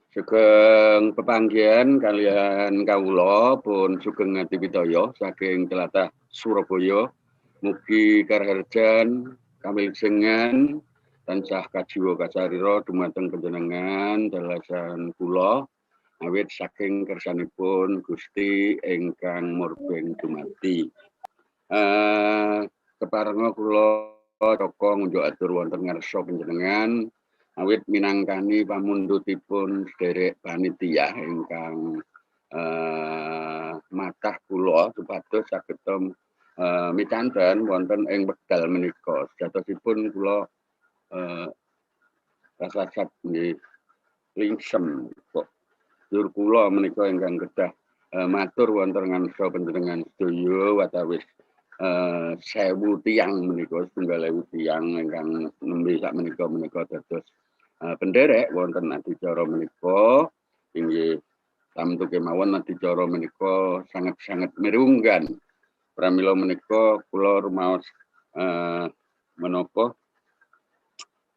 Sugeng pepanggihan kalian kawula pun sugeng ngadipitaya saking tlatah Surabaya. Mugi karharjan kamiljengan tansah kajiwa kasarira dumateng panjenengan dalasan kula awit saking kersanipun Gusti ingkang murbeng dumadi. Keparenga kula Caka ngunjuk atur wonten ngarsa panjenengan awit minangkani pamundhutipun sederek panitia ingkang matah kula supados saged micanten wonten ing wekdal menika. Sejatosipun kula rasat nggih lingsem kok dur kula menika ingkang kedah matur wonten ngarsa panjenengan sedaya watawis 1000 tiyang menika, 1.000 tiyang ingkang nembe sakmenika menika dados penderek wonten adicara menika inggih tamtu kemawon adicara menika sangat-sangat mirunggan. Pramila menika kula rumaos menapa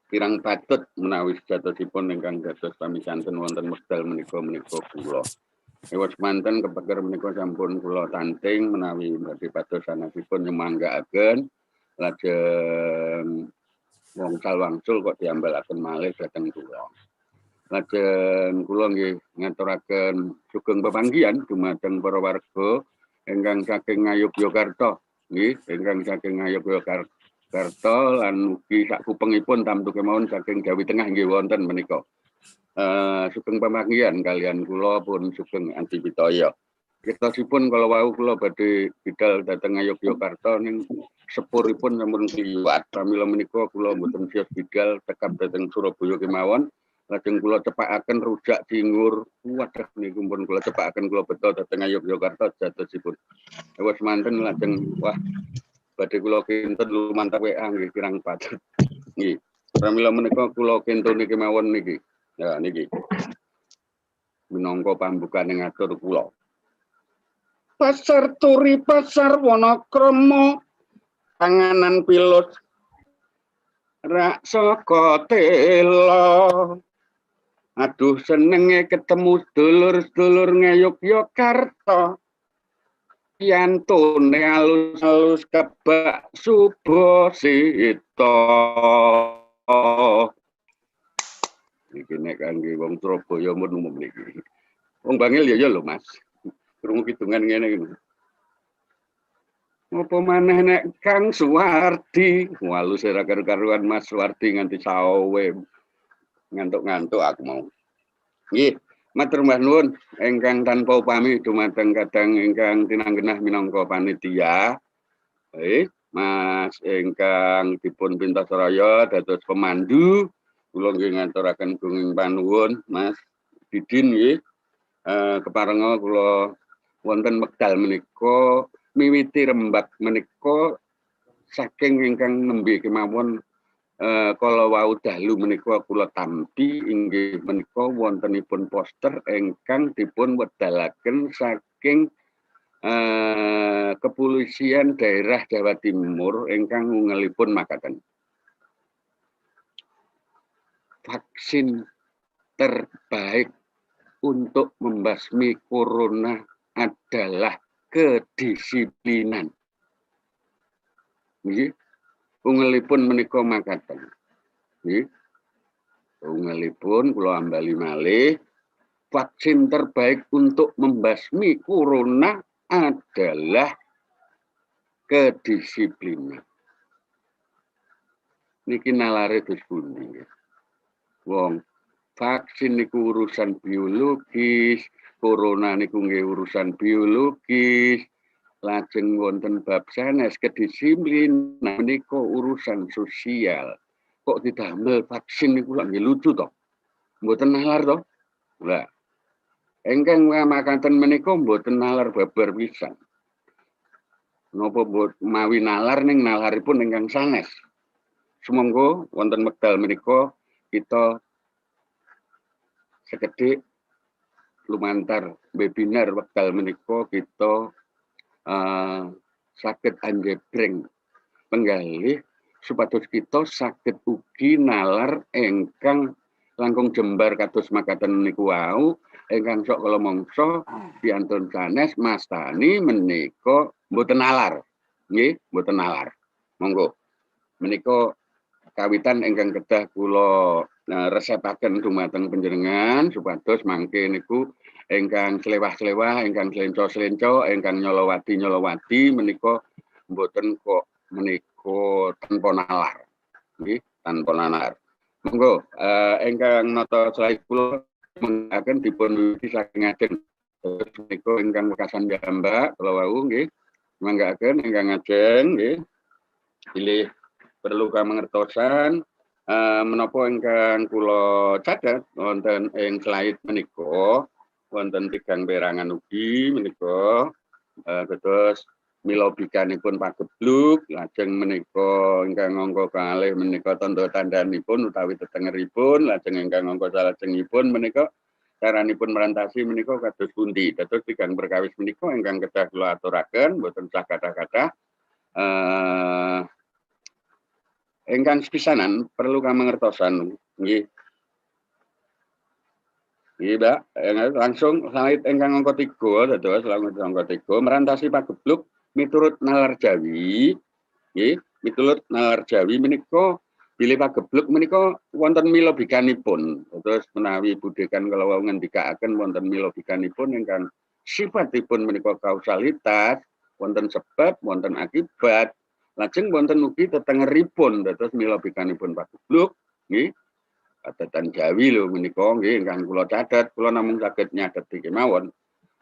kirang patut menawi sejatosipun ingkang dados pamisanten wonten wekdal menika kula. Ewas manten kepekar menika sampun kula tanting menawi badhe pados sanèsipun nyemanggaaken lajeng wangsul wangsul kok diambalaken malih dhateng kula. Lajeng kula nggih ngaturaken sugeng pepanggihan dumateng para warga ingkang saking Ngayogyakarta nggih, ingkang saking Ngayogyakarta lan ugi sakupengipun tamtu kemawon saking Jawi Tengah nggih wonten menika. Sugeng pamanggihan kalian kula pun sugeng adipitaya. Kitosipun kalau wau kula badhe bidal dhateng Ngayogyakarta ning sepuripun sampun kliwat. Pramila menika kula mboten sios bidal tekap dhateng Surabaya kemawon. Lajeng kula cepakaken rujak cingur. Wadah niku pun kula cepakaken kula beto dhateng Ngayogyakarta jatosipun. Wis manten lajeng wah badhe kula kinten lumantar WA nggih kirang patut. Nggih. Pramila menika kula kintuni kemawon niki. Ya niki. Minangka pambukaan ngatur kula. Pasar turi pasar Wonokrama panganan pilot rak saka tela. Aduh senenge ketemu dulur-dulur Ngayogyakarta. Yantune alus-alus kebak Subasita. Iki nek kangge wong Surabaya mun umum niki. Wong Bangil ya lho Mas. Krungu kidungan ngene iki. Apa maneh nek Kang Suwardi, walus ora karu-karuan Mas Suwardi nganti sawe. Ngantuk-ngantuk aku mau. Nggih, matur mbah nuwun ingkang tanpa upami dumateng kadang ingkang tinanggenah minangka panitia. Mas ingkang dipun pintasaraya dados pemandu. Kula nggih ngaturaken gunging panuwun Mas Didin nggih. Keparenga kula wonten wekdal menika miwiti rembag menika saking ingkang nembe kemawon kala wau dalu menika kula tampi inggih menika wontenipun poster ingkang dipun wedalaken saking kepolisian daerah Jawa Timur ingkang ngungelipun makaten. Vaksin terbaik untuk membasmi corona adalah kedisiplinan. Nggih. Ungelipun menika makaten. Nggih. Ungelipun kula ambali malih vaksin terbaik untuk membasmi corona adalah kedisiplinan. Niki nalare dos pundi. Wong vaksin niku urusan biologis, corona niku nggih urusan biologis, lajeng wonten bab sanes kedisiplinan menika urusan sosial. Kok didamel vaksin niku lak nggih lucu to? Mboten nalar to? Lah. Engkang makaten menika mboten nalar babar pisan. Napa mawi nalar ning nalaripun ingkang sanes. Sumangga wonten wekdal menika kita sekedhik lumantar webinar wekdal menika kita saged anjebreng penggalih supados kita saged ugi nalar ingkang langkung jembar kados makaten niku wau ingkang sok kala mangsa piantun sanes mastani menika mboten nalar. Nggih, mboten nalar. Monggo. Menika kawitan ingkang kedah kula resepaken dumateng panjenengan supados mangke niku ingkang slewah-slewah, ingkang slenco-slenco, ingkang nyolowati-nyolowati menika mboten kok menika tanpa nalar. Nggih, tanpa nalar. Monggo, ingkang nata slide kula mengatakan dipun wiwiti saking ngajeng. Terus menika ingkang wekasan jambak kula wau nggih. Manggaken ingkang ngajeng nggih. Pilih perlu kamangertosan menapa ingkang kula catet wonten ing slide menika wonten tigang perangan ugi menika terus mila bikanipun pagebluk lajeng menika ingkang angka kalih menika tanda tandhanipun utawi tetengeripun lajeng ingkang angka salajengipun menika caranipun merantasi menika kados pundi dados tigang perkawis menika ingkang kedah kula aturaken boten usah kathah-kathah ingkang sepisanan perlu kamangertosan nggih. Nggih, Mbak. Langsung slide ingkang angka 3 dados langsung angka 3 merantasi pagebluk miturut nalar Jawi, nggih, miturut nalar Jawi menika bilih pagebluk menika wonten mila bikanipun. Terus menawi budekan kala wau ngendikaaken wonten mila bikanipun ingkang sifatipun menika kausalitas, wonten sebab, wonten akibat, lajeng wonten ugi tetengeripun dados mila bikanipun pagebluk, nggih. Catatan Jawi lho menika nggih ingkang kula catet, kula namung saged nyadeti kemawon.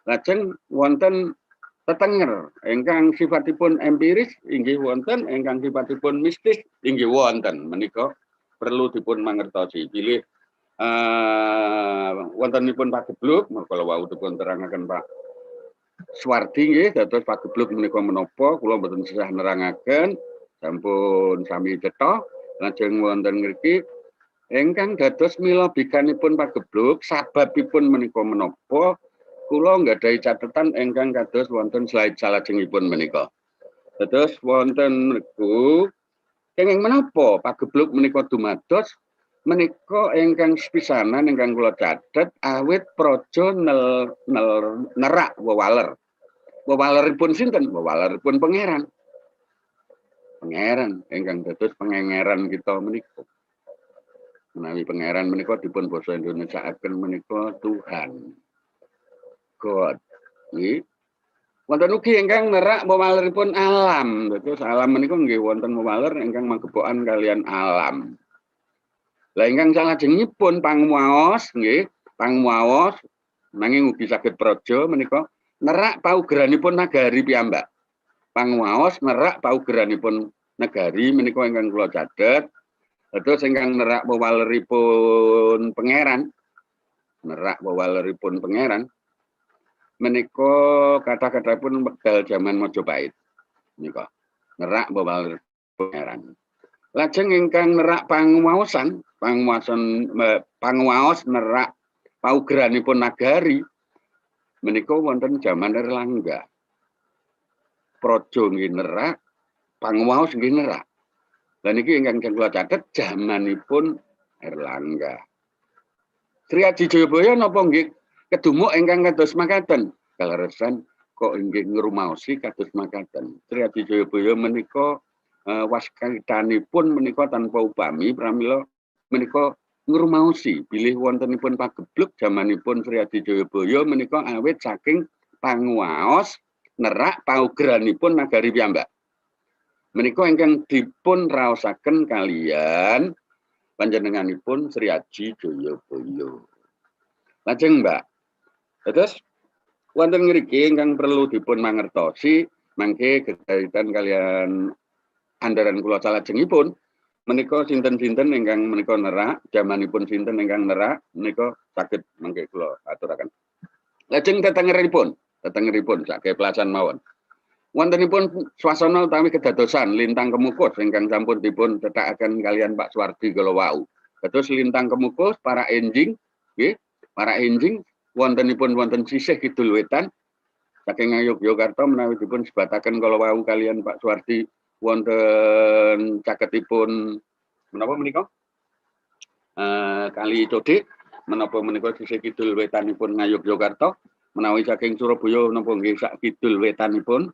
Lajeng wonten tetenger ingkang sifatipun empiris inggih wonten ingkang sifatipun mistis inggih wonten menika perlu dipun mangertosi bilih wontenipun pagebluk kala wau dipun terangaken Pak Suwardi nggih dados pagebluk menika menapa kula mboten sisah nerangaken sampun sami cetha lajeng wonten ngriki ingkang dados mila bikanipun pagebluk sababipun menika menapa kula nggadahi catetan ingkang kados wonten slide salajengipun menika. Dados wonten niku kenging menapa pagebluk menika dumados menika ingkang sepisanan ingkang kula catet awit praja nerak wewaler. Wewaleripun sinten? Wewaleripun pangeran. Pangeran ingkang dados pengengeran kita menika. Menawi pangeran menika dipun basa Indonesiaaken menika Tuhan. God. Nggih. Wonten ugi ingkang nerak wewaleripun alam. Dados alam menika nggih wonten wewaler ingkang magebokan kalian alam. Lah ingkang salajengipun panguwaos nggih, panguwaos nanging ugi saged praja menika nerak paugeranipun nagari piyambak. Panguwaos nerak paugeranipun negari menika ingkang kula catet. Dados ingkang nerak wewaleripun pangeran. Nerak wewaleripun pangeran menika kata-katapun wekdal jaman Majapahit menika nerak wewaler pangeran. Lajeng ingkang nerak panguwaosan panguwaos nerak paugeranipun nagari menika wonten jaman Erlangga. Praja nggih nerak, panguwaos nggih nerak. Lah niki ingkang kula catet jamanipun Erlangga. Sri Aji Jayabaya napa nggih kedumuk ingkang kados makaten? Kaleresan kok inggih ngrumaosi kados makaten. Sri Aji Jayabaya menika waskitanipun menika tanpa upami pramila menika ngrumaosi bilih wontenipun pagebluk jamanipun Sri Aji Jayabaya menika awit saking panguwaos nerak paugeranipun nagari piyambak. Menika ingkang dipun raosaken kalian panjenenganipun Sri Aji Jayabaya. Lajeng Mbak, terus wonten ngriki ingkang perlu dipun mangertosi mangke gegayutan kalian andaran kula salajengipun menika sinten-sinten ingkang menika nerak, jamanipun sinten ingkang nerak menika saged mangke kula aturaken. Lajeng tetengeripun saking pelasan mawon. Wontenipun swasana utawi kedadosan lintang kemukus ingkang sampun dipun cethakaken kalian Pak Suwardi kala wau. Dados lintang kemukus para enjing nggih, para enjing wontenipun wonten sisih kidul wetan saking Yogyakarta menawi dipun sebataken kala wau kalian Pak Suwardi wonten caketipun menapa menika? Kali Codik menapa menika sisih kidul wetanipun Ngayogyakarta menawi saking Surabaya menapa nggih sak kidul wetanipun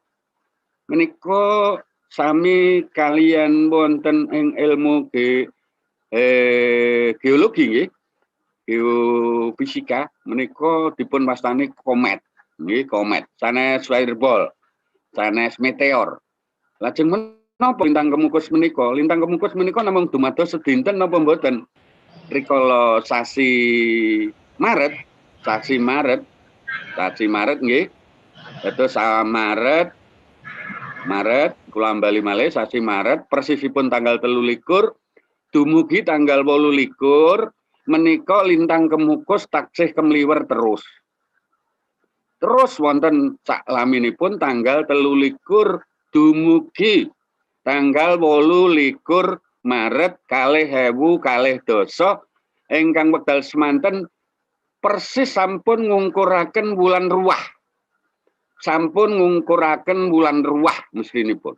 menika sami kalian wonten ing ilmu geologi nggih geofisika menika dipun wastani komet nggih komet sanes fireball sanes meteor lajeng menapa lintang kemukus menika namung dumados sedinten napa mboten rikala sasi Maret nggih dados Maret kula bali malih sasi Maret persisipun tanggal 23 dumugi tanggal 28 menika lintang kemukus taksih kemliwer terus wonten saklaminipun tanggal 23 dumugi tanggal 28 Maret 2020 ingkang wekdal semanten persis sampun ngungkuraken wulan ruwah mestinipun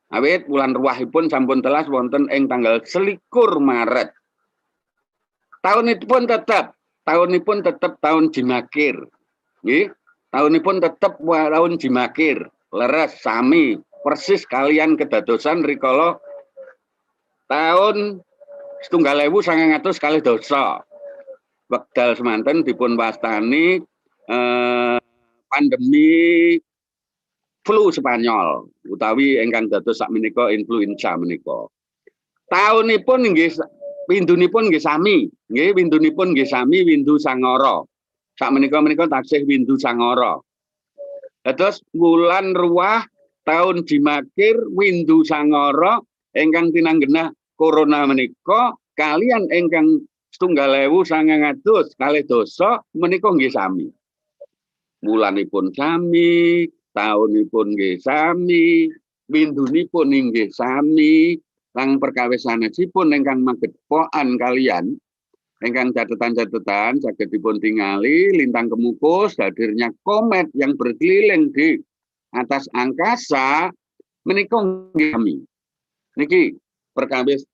awit wulan ruwahipun sampun telas wonten ing tanggal 21 Maret taunipun tetep tahun Jimakir nggih taunipun tetep tahun Jimakir leres sami persis kalian kedadosan rikala tahun 1900 wekdal semanten dipun wastani pandemi flu Spanyol utawi ingkang dados sakmenika influenza menika. Taunipun nggih windunipun nggih sami, windu sangara. Sakmenika taksih windu sangara. Dados wulan ruwah tahun Jimakir windu sangara ingkang tinanggenah corona menika kalian ingkang 1900 menika nggih sami. Wulanipun sami, taunipun nggih sami, windunipun inggih sami, lang perkawis sanesipun ingkang magepokan kalian ingkang catatan saged dipun tingali lintang kemukus hadirnya komet yang berkeliling di atas angkasa menika nggih sami. Niki perkawis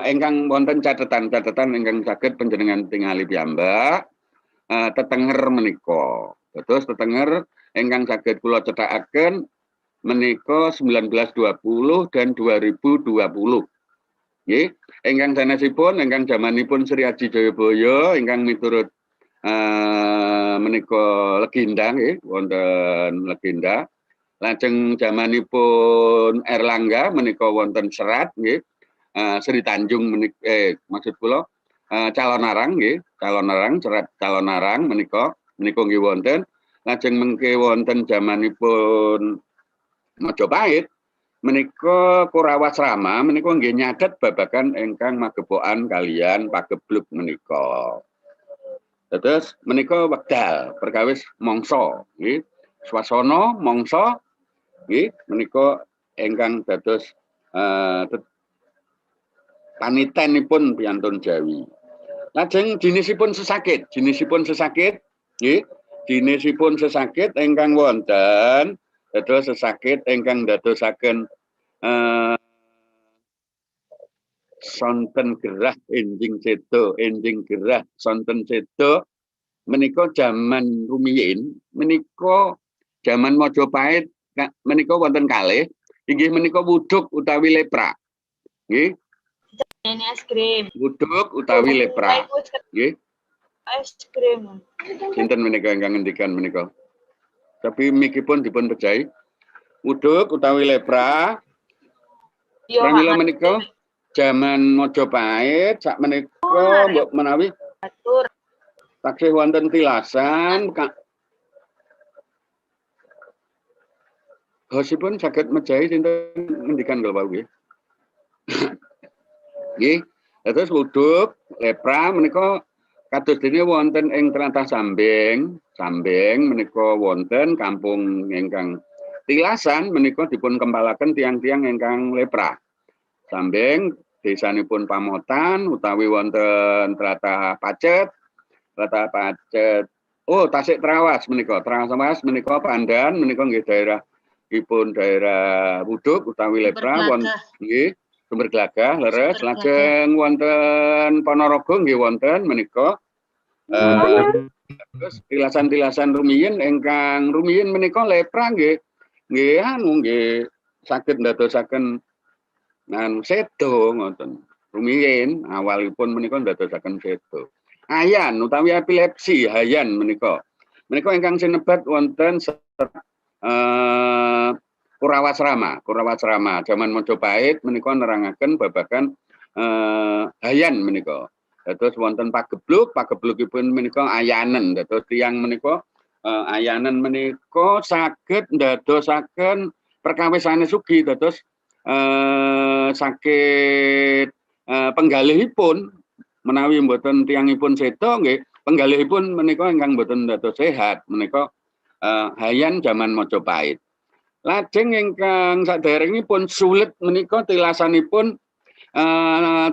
ingkang wonten catatan ingkang saged panjenengan tingali piyambak tetenger menika. Terus tetenger ingkang saged kula cethakaken menika 1920 dan 2020. Nggih, ingkang sanesipun ingkang jamanipun Sri Aji Jayabaya ingkang miturut menika legenda nggih, wonten legenda. Lajeng jamanipun Erlangga menika wonten serat nggih. Sri Tanjung maksud kula Calon Arang nggih, serat Calon Arang menika nggih wonten. Lajeng mengke wonten jamanipun Majapahit menika Kurawasrama menika nggih nyadet babagan ingkang magepokan kalian pagebluk menika. Terus menika wekdal perkawis mangsa nggih, swasana mangsa nggih menika ingkang dados panitenipun piantun Jawi. Lajeng jinisipun sesakit nggih, jinisipun sesakit ingkang wonten dados sesakit ingkang dadosaken sonten gerah enjing gerah sonten sedo menika jaman rumiyin menika jaman Majapahit menika wonten kalih inggih menika wuduk utawi lepra nggih. Ini es krim. Wuduk utawi lepra. Nggih. Es krim. Sinten menika ingkang ngendikan menika? Tapi mikipun dipun pejahi. Wuduk utawi lepra. Pramila menika jaman Majapahit sak menika mbok menawi taksih wonten tilasan hosipun saged mejahi sinten ngendikan kula nggih. Nggih, terus wuduk lepra menika kados dene wonten ing tlatah Sambeng menika wonten kampung ingkang tilasan menika dipun kempalaken tiang-tiang ingkang lepra. Sambeng desanipun Pamotan utawi wonten tlatah Pacet. Oh, Tasik Trawas menika. Trawas menika Pandan menika nggih daerah wuduk utawi lepra wonten nggih. Sumber Glagah leres, Sumber Glagah. lajeng wonten Ponorogo nggih wonten menika terus tilasan-tilasan rumiyin ingkang rumiyin menika lepra nggih nggih saged ndadosaken sedo ngoten. Rumiyin awalipun menika ndadosaken sedo. Ayan utawi epilepsi hayan menika. Menika ingkang sinebat wonten Kurawasrama jaman Majapahit menika nerangaken babagan hayan menika. Dados wonten pageblugipun menika ayanen. Dados tiyang menika ayanen menika saged ndadosaken perkawisane sugih dados sakit penggalihipun menawi mboten tiyangipun sedo nggih penggalihipun menika ingkang mboten dados sehat menika hayan jaman Majapahit. Lajeng ingkang saderengipun sulit menika tilasanipun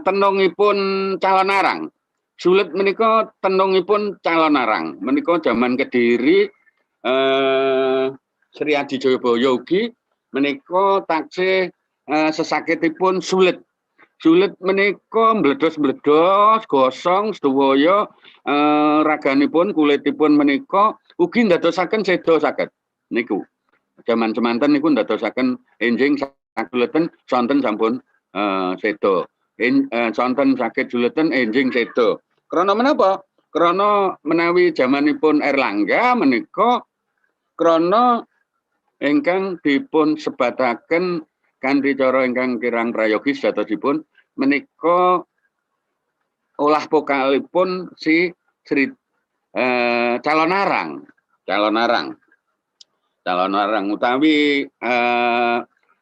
tenungipun calon arang. Sulit menika tenungipun calon arang. Menika jaman Kediri Sri Adi Jayabaya ugi menika taksih sesakitipun sulit. Sulit menika mbledos-mbledos gosong sedaya raganipun kulitipun menika ugi ndadosaken sedo saged niku. Jaman semanten niku ndadosaken enjing saguleten sonten sampun sedo. Sonten sakit juleten enjing sedo. Krana menapa? Krana menawi jamanipun Erlangga menika krana ingkang dipun sebataken kanthi cara ingkang kirang prayogis datosipun menika olah pokalipun si Sri calon arang utawi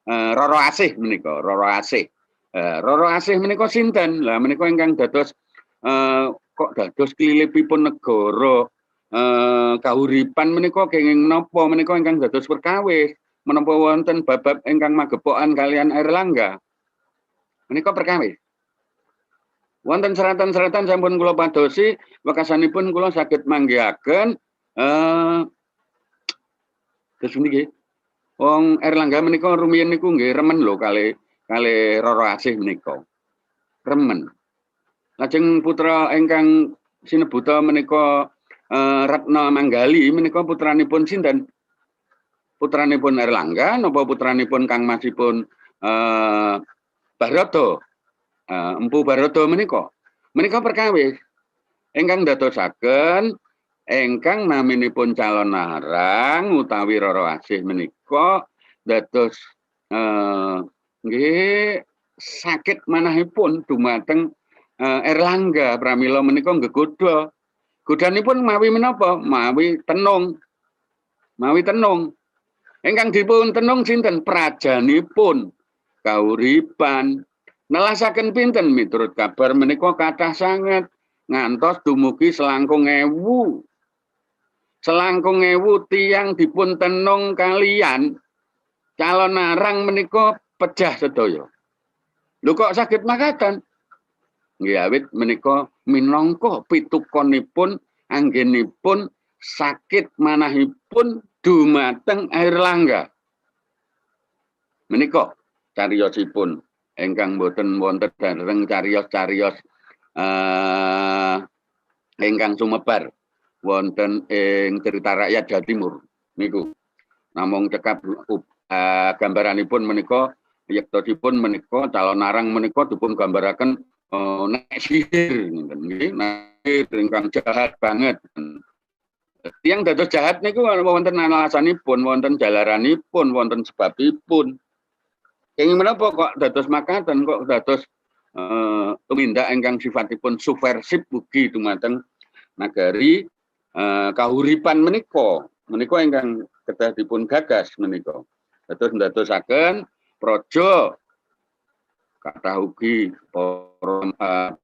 Roro Asih menika Roro Asih menika sinten? Lah menika ingkang dados kok dados klilipipun negara kahuripan menika kenging napa menika ingkang dados perkawis menapa wonten bab ingkang magepokan kalian Erlangga menika perkawis. Wonten seratan-seratan sampun kula padosi wekasanipun kula saged manggihaken terus niki wong Erlangga menika rumiyin niku nggih remen lho kali Roro Asih menika. Remen. Lajeng putra ingkang sinebuta menika Ratna Manggali menika putranipun sinten? Putranipun Erlangga napa putranipun kangmasipun Barata? Empu Barata menika. Menika perkawis ingkang dadosaken ingkang naminipun calon arang utawi Roro Asih menika dados nggih sakit manahipun dumateng Erlangga pramila menika nggegoda. Godanipun mawi menapa? Mawi tenung. Ingkang dipun tenung sinten? Prajanipun kauripan. Nelasaken pinten miturut kabar menika kathah sanget ngantos dumugi selangkung ewu tiyang dipun tenung kalian calon arang menika pejah sedaya. Lho kok saged makaten? Nggih awit menika minangka pitukonipun anggenipun sakit manahipun dumateng Erlangga. Menika cariyosipun ingkang boten wonten dhateng cariyos-cariyos ingkang sumebar wonten ing cerita rakyat Jawa Timur niku. Namung cekap gambaranipun menika yektosipun menika calon arang menika dipun gambaraken nek sihir nggih, sihir ingkang jahat banget. Tiyang dados jahat niku wonten alasanipun, wonten jalaranipun, wonten sebabipun. Kenging menapa kok dados makaten, kok dados tumindak ingkang sifatipun subversif ugi dumateng nagari kahuripan menika ingkang kedah dipun gagas menika. Dados ndadosaken praja kathah ugi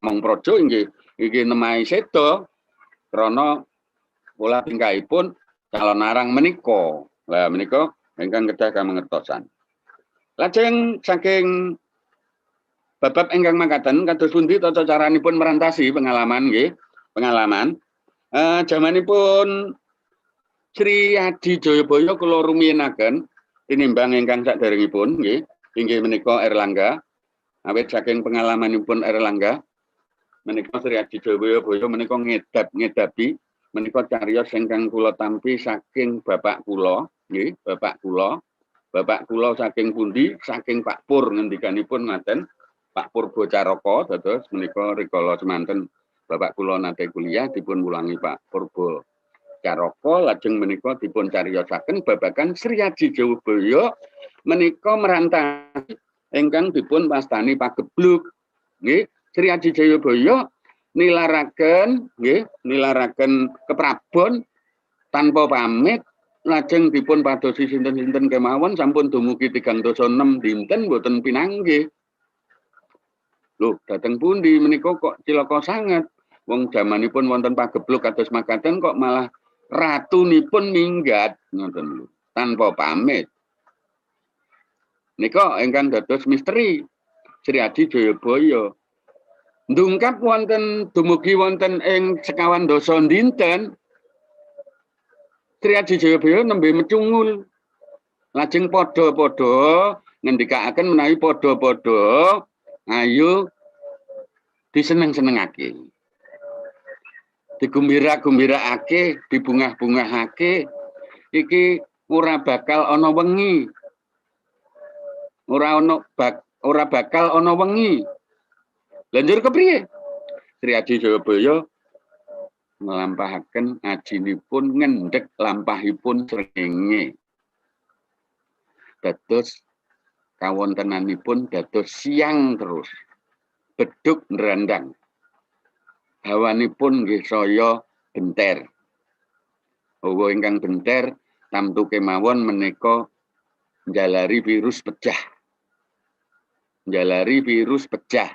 mong praja inggih nemahi seda krana pola tingkahipun calon arang menika. Lah menika ingkang kedah kamangertosan. Lajeng saking bab ingkang makaten kados pundi tata caranipun merantasi pengalaman nggih, pengalaman jamanipun Sri Adi Jayabaya kula rumiyinaken tinimbang ingkang saderengipun nggih inggih menika Erlangga. Awit saking pengalamanipun Erlangga menika Sri Aji Jayabaya menika ngedapi menika cariyos ingkang kula tampi saking bapak kula, nggih, bapak kula. Bapak kula saking pundi? Saking Pak Pur ngendikanipun ngaten, Pak Purbo Caraka dados menika rikala semanten bapak kula nate kuliah dipun mulangi Pak Purbo Caraka lajeng menika dipun cariyosaken babagan Sri Aji Jayabaya menika merantasi ingkang dipun wastani pageblug. Nggih, Sri Aji Jayabaya nilaraken nggih, nilaraken keprabon tanpa pamit lajeng dipun padosi sinten-sinten kemawon sampun dumugi 306 dinten boten pinanggih. Lho, dateng pundi menika kok cilaka sanget. Wong jamanipun wonten pageblug kados makaten kok malah ratunipun minggat ngoten lho, tanpa pamit. Nika ingkang dados misteri Sri Aji Jayabaya. Ndungkap wonten dumugi wonten ing sekawan dasa dinten Sri Aji Jayabaya nembe mecungul. Lajeng padha-padha ngendikaaken menawi padha-padha ayo diseneng-senengake. Digumbira-gumbiraake, dibungah-bungahake. Iki ora bakal ana wengi. Ora bakal ana wengi. Lanjur kepriye? Sri Aji Jayabaya nglampahaken ajinipun ngendhek lampahipun srengenge. Dados kawontenanipun dados siang terus. Beduk nrandang. Hawanipun nggih saya benter. Hawa ingkang benter tamtu kemawon menika njalari virus pecah. Njalari virus pecah.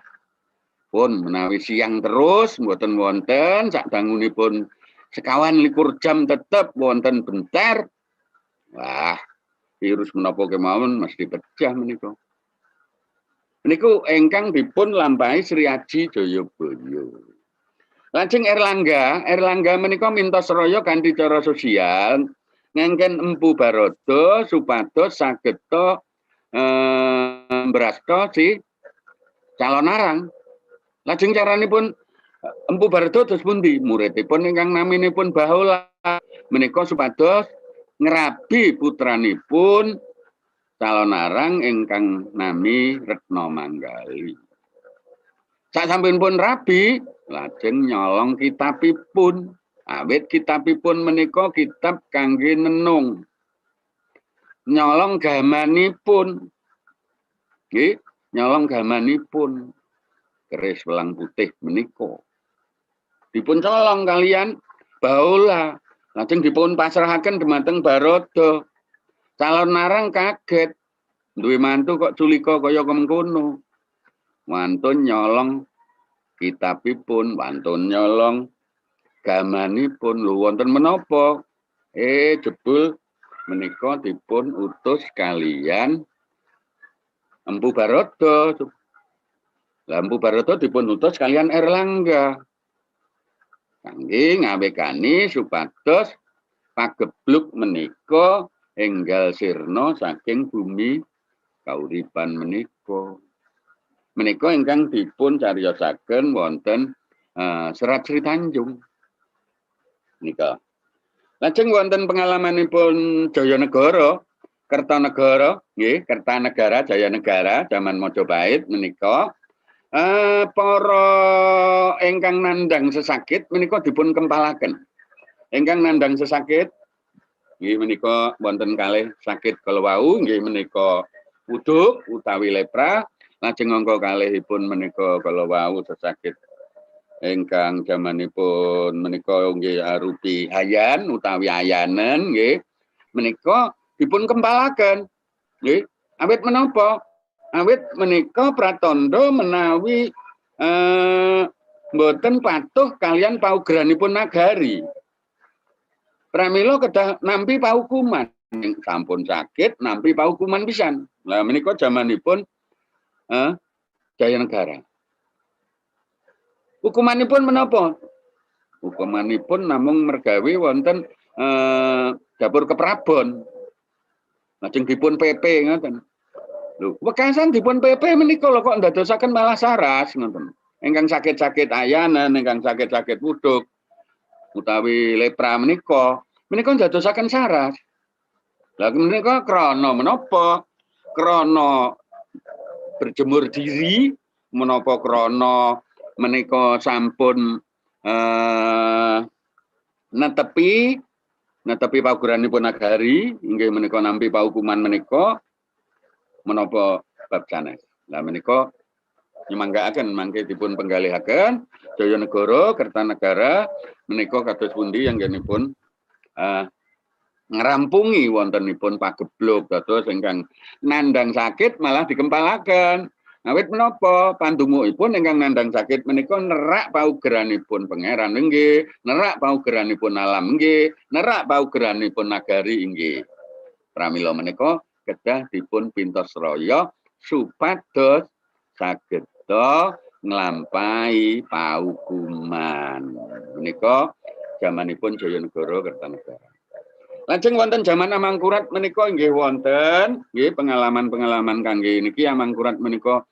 Pun menawi siang terus mboten wonten sadangunipun 21 jam tetep wonten benter. Wah, virus menapa kemawon mesti pecah menika. Niku ingkang dipun lampahi Sri Aji Jayabaya. Lajeng Erlangga menika mintos raya kanthi cara sosial ngengken Empu Barada supados sageta mbrasta si calon arang. Lajeng caranipun Empu Barada dos pundi? Muridipun ingkang naminipun Bahola menika supados ngrabi putranipun calon arang ingkang nami Retna Manggali. Sasampunipun rabi lajeng nyolong kitabipun. Awit kitabipun menika kitab kangge nenung. Nyolong gamanipun. Nggih, nyolong gamanipun. Keris welang putih menika dipun colong kalian Bahola, lajeng dipun pasrahaken dhumateng Barada. Calon arang kaget, duwe mantu kok culika kaya mengkono. Wantun nyolong kitabipun, wantun nyolong gamanipun. Lho wonten menapa? Jebul menika dipun utus kalian Empu Barada. Empu Barada dipun utus kalian Erlangga. Kangge ngawekani supados pageblug menika enggal sirna saking bumi kauripan menika. Menika ingkang dipun cariyosaken wonten Serat Sri Tanjung. Nika. Lajeng wonten pengalamanipun Jayanegara, Kertanegara, nggih, Kertanegara, Jayanegara zaman Majapahit menika para ingkang nandhang sesakit menika dipun kempalaken. Ingkang nandhang sesakit nggih menika wonten kalih sakit kala wau nggih menika uduk utawi lepra, lajeng angka kalihipun menika kala wau sesakit ingkang jamanipun menika nggih arupi hayan utawi ayanen nggih menika dipun kempalaken. Nggih, awit menapa? Awit menika pratandha menawi mboten patuh kalian paugeranipun nagari. Pramila kedah nampi paukuman, sampun sakit nampi paukuman pisan. Lah menika jamanipun Jayanegara. Hukumanipun menapa? Hukumanipun namung mergawe wonten dapur keprabon. Lajeng dipun PP ngoten. Lho, wekasan dipun PP menika lho kok ndadosaken malah saras ngoten. Ingkang sakit-sakit ayanan, ingkang sakit-sakit wuduk utawi lepra menika ndadosaken saras. Lah menika krana menapa? Krana berjemur diri, menapa krana menika sampun netepi paugeranipun nagari inggih menika nampi paukuman menika menapa bab sanes. Lah menika nyemanggaaken mangke dipun penggalihaken Jayanegara Kertanegara menika kados pundi anggenipun ngrampungi wontenipun pagebluk dados ingkang nandang sakit malah dikempalaken. Awit menapa pandongaipun ingkang nandang sakit menika nerak paugeranipun pangeran nggih, nerak paugeranipun alam nggih, nerak paugeranipun nagari nggih. Pramila menika kedah dipun pintostraya supados saged nglampahi paukuman. Menika jamanipun Jayanegara Kertanegara. Lajeng wonten jaman Amangkurat menika inggih wonten nggih pengalaman-pengalaman kangge niki Amangkurat menika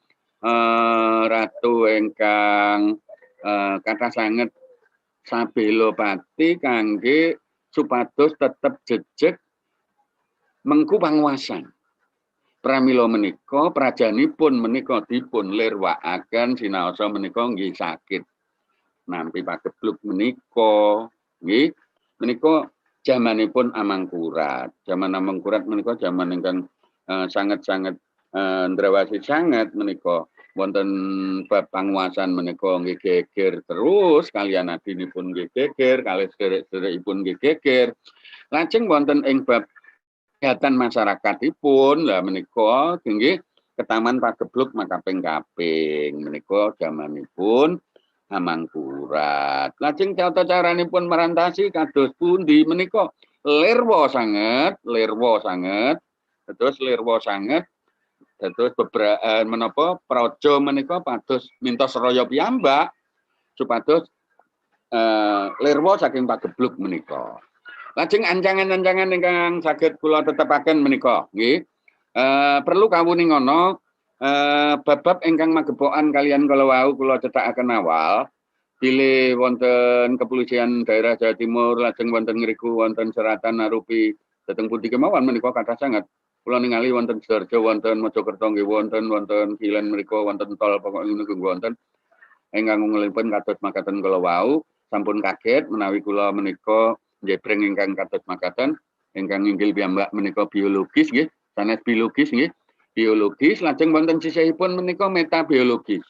ratu ingkang kathah sanget sabela pati kangge supados tetep jejeg mengku panguwasan. Pramila menika prajanipun menika dipun lirwakaken sinaosa menika nggih sakit nampi pagebluk menika nggih menika jamanipun Amangkurat. Zaman Amangkurat menika jaman ingkang sanget-sanget ndrawasi sanget menika wonten bab panguwasan menika nggih geger terus kaliyan adinipun nggih geger kalih sederek-sederekipun nggih geger. Lajeng wonten ing bab kegiatan masyarakatipun lah menika inggih ketaman pagebluk makaping-kaping menika jamanipun Amangkurat. Lajeng tata caranipun merantasi kados pundi menika lirwa sanget dados beberapa menapa praja menika pados mintos raya piyambak supados lirwa saking pagebluk menika. Lajeng ancangan-ancangan ingkang saged kula tetepaken menika nggih. Perlu kawuningono bab-bab ingkang magepokan kalian kala wau kula cethakaken awal bilih wonten kepolisian daerah Jawa Timur lajeng wonten ngriku wonten seratan arupi dhateng pundi kemawon menika kathah sanget. Kula ningali wonten Sidoarjo wonten Mojokerto nggih wonten Kilen mriku wonten tol pokok niku wonten ingkang nglipun kados makaten kala wau sampun kaget menawi kula menika njebreng ingkang kados makaten ingkang inggil piyambak menika biologis nggih sanes biologis nggih biologis lajeng wonten sisihipun menika metabiologis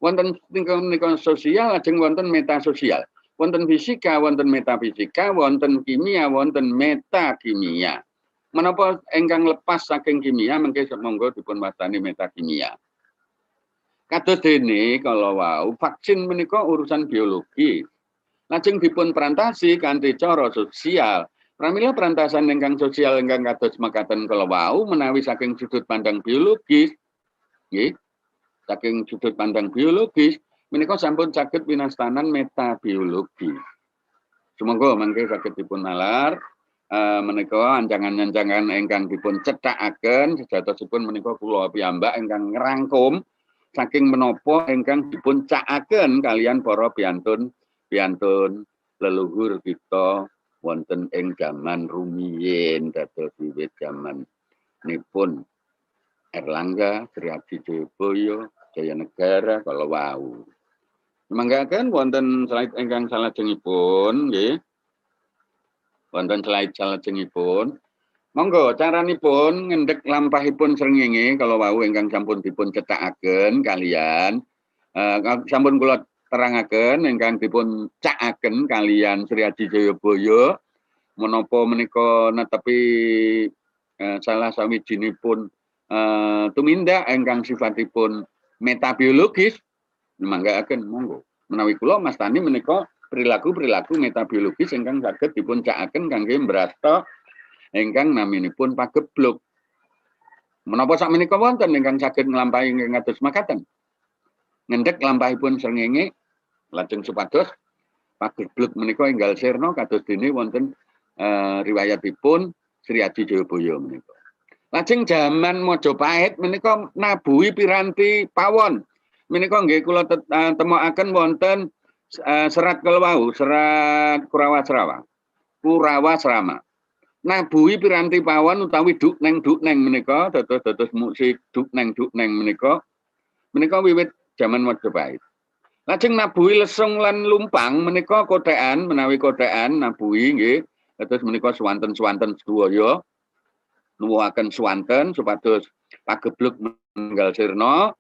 wonten menika sosial lajeng wonten metasosial wonten fisika wonten metafisika wonten kimia wonten metakimia menapa ingkang lepas saking kimia mengke monggo dipun wastani metakimia kados dene kala wau vaksin menika urusan biologis. Lajeng dipun perantasi kanthi cara sosial. Pramila perantasan ingkang sosial ingkang kados makaten kala wau menawi saking sudut pandang biologis, nggih. Saking sudut pandang biologis menika sampun saged winastanan metabiologis. Sumangga mangke saged dipun nalar menika ancangan-ancangan ingkang dipun cethakaken sejatosipun menika kula piyambak ingkang ngrangkum saking menapa ingkang dipun cakaken kalian para piantun leluhur kita wonten ing jaman rumiyin dados wiwit jaman nipun Erlangga, Sri Adi Jayabaya, Jayanegara kala wau. Mangkaken wonten slide ingkang salajengipun nggih. Wonten slide salajengipun. Monggo caranipun ngendhek lampahipun srengenge kala wau ingkang sampun dipun cethakaken kalian sampun kula terangaken ingkang dipun cakaken kalian Sri Adi Jayabaya menapa menika netepi salah sawijinipun tumindak ingkang sifatipun metabiologis manggaken monggo menawi kula mastani menika perilaku-perilaku metabiologis ingkang saged dipun cakaken kangge mbrasta ingkang naminipun pagebluk menapa sakmenika wonten ingkang saged nglampahi ingkang kados makaten ngendhek lampahipun srengenge lajeng supados pagebluk menika enggal sirna kados dene wonten riwayatipun Sri Adi Jayabaya menika. Lajeng jaman Majapahit menika nabuhi piranti pawon. Menika nggih kula temokaken wonten serat kelewau, serat Kurawasrama. Nabuhi piranti pawon utawi dukneng menika dados musik dukneng menika wiwit jaman Majapahit. Lajeng nabuhi lesung lan lumpang menika kotekan menawi kotekan nabuhi nggih dados menika swanten sedaya nuwuhaken swanten supados pageblug menggal sirna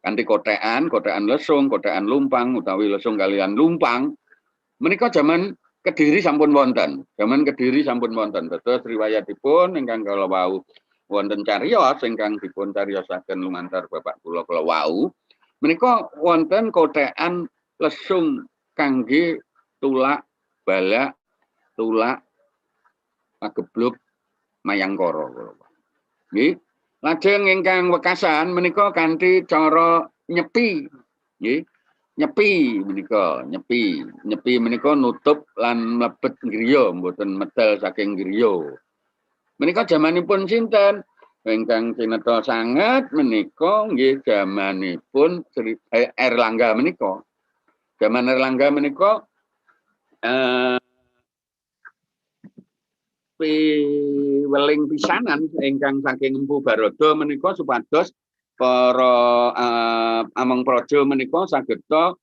kanthi kotekan lesung, kotekan lumpang utawi lesung kalian lumpang menika jaman Kediri sampun wonten. Jaman Kediri sampun wonten. Dados riwayatipun ingkang kala wau wonten cariyos ingkang dipun cariyosaken lumantar Bapak kula wau menika wonten kotekan lesung kangge tulak balak tulak pageblug mayangkara. Nggih. Lajeng ingkang wekasan menika kanthi cara nyepi. Nggih. Nyepi menika nutup lan mlebet griya mboten medal saking griya. Menika jamanipun sinten? Ingkang kineta sanget menika nggih jamanipun Erlangga menika. Jaman Erlangga menika weling pisanan ingkang saking Empu Barada menika supados para among praja menika sageta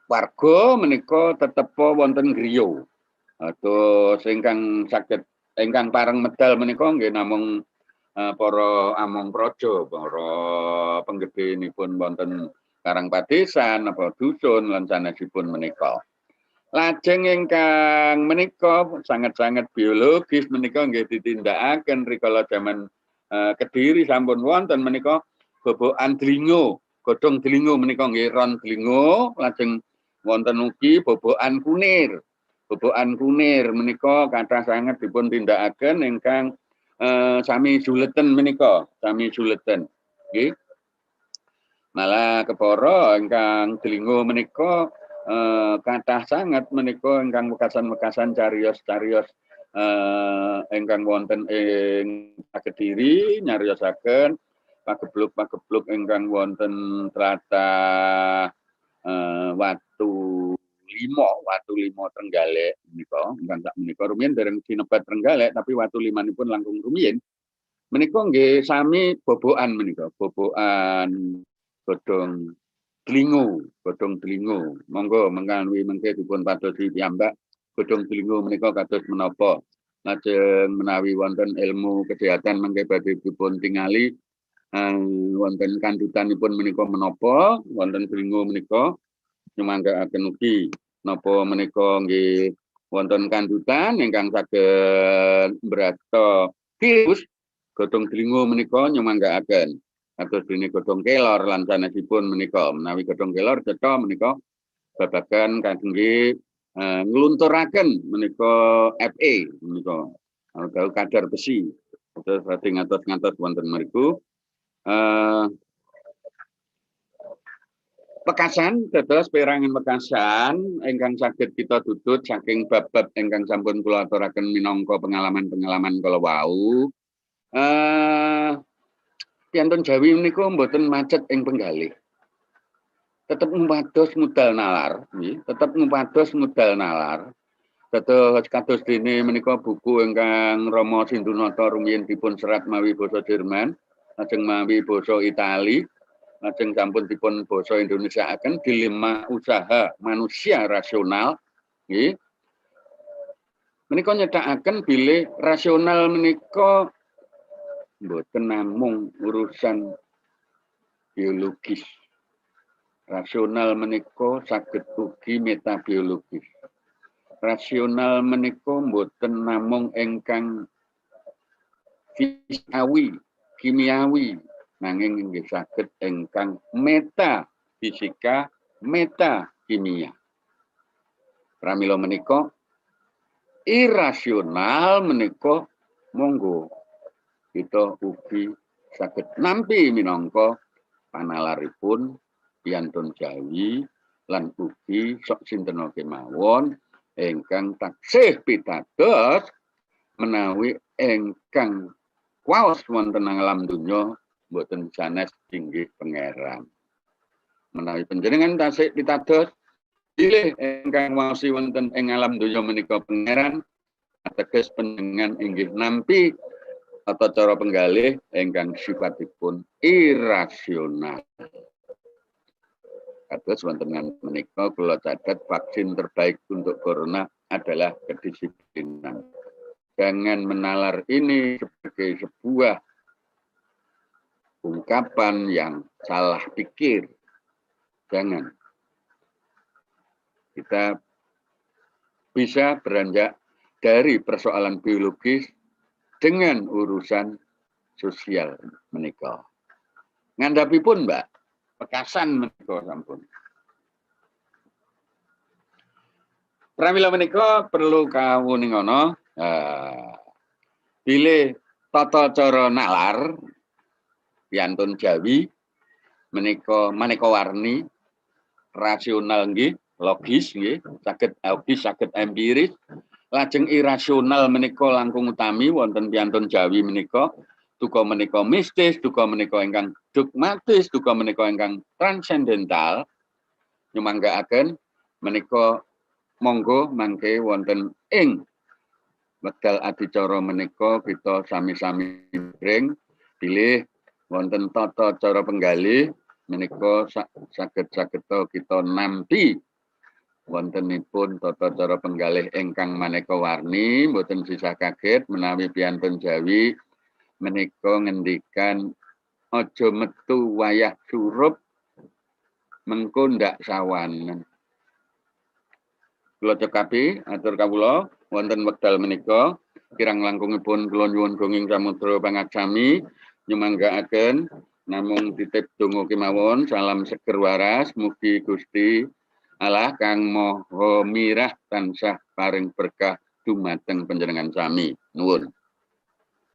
warga menika tetepa wonten griya. Terus ingkang saged ingkang pareng medal menika nggih namung para among praja, para penggedhenipun wonten Karangpadesan apa dusun lan sanesipun menika. Lajeng ingkang menika sangat-sangat biologis menika nggih ditindakaken rikala jaman Kediri sampun wonten menika bobokan dlingo, godhong dlingo menika nggih ron dlingo, lajeng wonten ugi bobokan kunir. Bobokan kunir menika kathah sanget dipun tindakaken ingkang sami juleten menika, sami juleten. Nggih. Malah kepara ingkang dlingo menika kathah sanget menika ingkang wekasan-wekasan cariyos-cariyos ingkang wonten ing Kediri nyariyosaken pageblug ingkang wonten tlatah Watu Limo Trenggalek menika ingkang sak menika rumiyin dereng sinebat Trenggalek tapi Watu Limanipun langkung rumiyin menika nggih sami bobokan menika bobokan godhong dlingo. Monggo mengkawi mengke dipun padosi piyambak godhong dlingo menika kados menapa. Lajeng menawi wonten ilmu kesehatan mengke badhe dipun tingali wonten kandhutanipun menika menapa, wonten dlingo menika nyumanggaaken ugi napa menika nggih wonten kandhutan ingkang saged mbrata virus godhong dlingo menika nyumanggaaken. Kados dene godhong kelor lan sanesipun menika menawi godhong kelor cetha menika babagan kangge nglunturaken menika Fe menika kadar besi terus ngantos wonten mriku Pekasan dados perangan Pekasan ingkang saged kita tutut saking bab-bab ingkang sampun kula aturaken minangka pengalaman-pengalaman kala wau Piantun Jawi menika mboten macet ing penggalih. Tetep ngupados modal nalar, nggih, tetep ngupados modal nalar. Kados dene menika buku ingkang Rama Sindunata rumiyin dipun serat mawi basa Jerman, lajeng mawi basa Itali, lajeng sampun dipun basa Indonesiaaken Dilema Usaha Manusia Rasional, nggih. Menika nyethakaken bilih rasional menika mboten namung urusan biologis. Rasional menika saged ugi metabiologis. Rasional menika mboten namung ingkang fisikawi, kimiawi, nanging inggih saged ingkang metafisika, metakimia. Pramila menika irasional menika monggo kita ugi saged nampi minangka panalaripun Piantun Jawi lan ugi sok sinten kemawon ingkang taksih pitados menawi ingkang kuwaos wonten ing alam donya boten sanes inggih pangeran. Menawi panjenengan tasih pitados bilih ingkang wasi wonten ing alam donya menika pangeran, ateges panjenengan inggih nampi atau cara penggalih ingkang sifatipun irasional. Kados wonten menika kula catat vaksin terbaik untuk corona adalah kedisiplinan. Jangan menalar ini sebagai sebuah ungkapan yang salah pikir. Jangan. Kita bisa beranjak dari persoalan biologis dengan urusan sosial menika. Ngandhapipun, Mbak, pekasan menika sampun. Pramila menika perlu kawuningana bilih tata cara nalar piantun Jawi menika maneka warni, rasional nggih, logis nggih, saged empiris. Lajeng irasional menika langkung utami wonten piantun Jawi menika, duka menika mistis, duka menika ingkang dogmatis, duka menika ingkang transendental. Nyumanggaaken menika monggo mangke wonten ing wekdal adicara menika kita sami-sami bring bilih wonten tata cara penggalih menika saged kita nampi wontenipun tata cara penggalih ingkang maneka warni, mboten sisah kaget menawi piantun Jawi menika ngendikan aja metu wayah surup mengko ndak sawanen. Kula cekapi atur kawula wonten wekdal menika kirang langkungipun kula nyuwun gunging samudra pangaksami nyumanggaaken namung titip donga kemawon salam seger waras mugi Gusti Allah kang maha mirah tansah paring berkah dumateng panjenengan sami. Nuwun.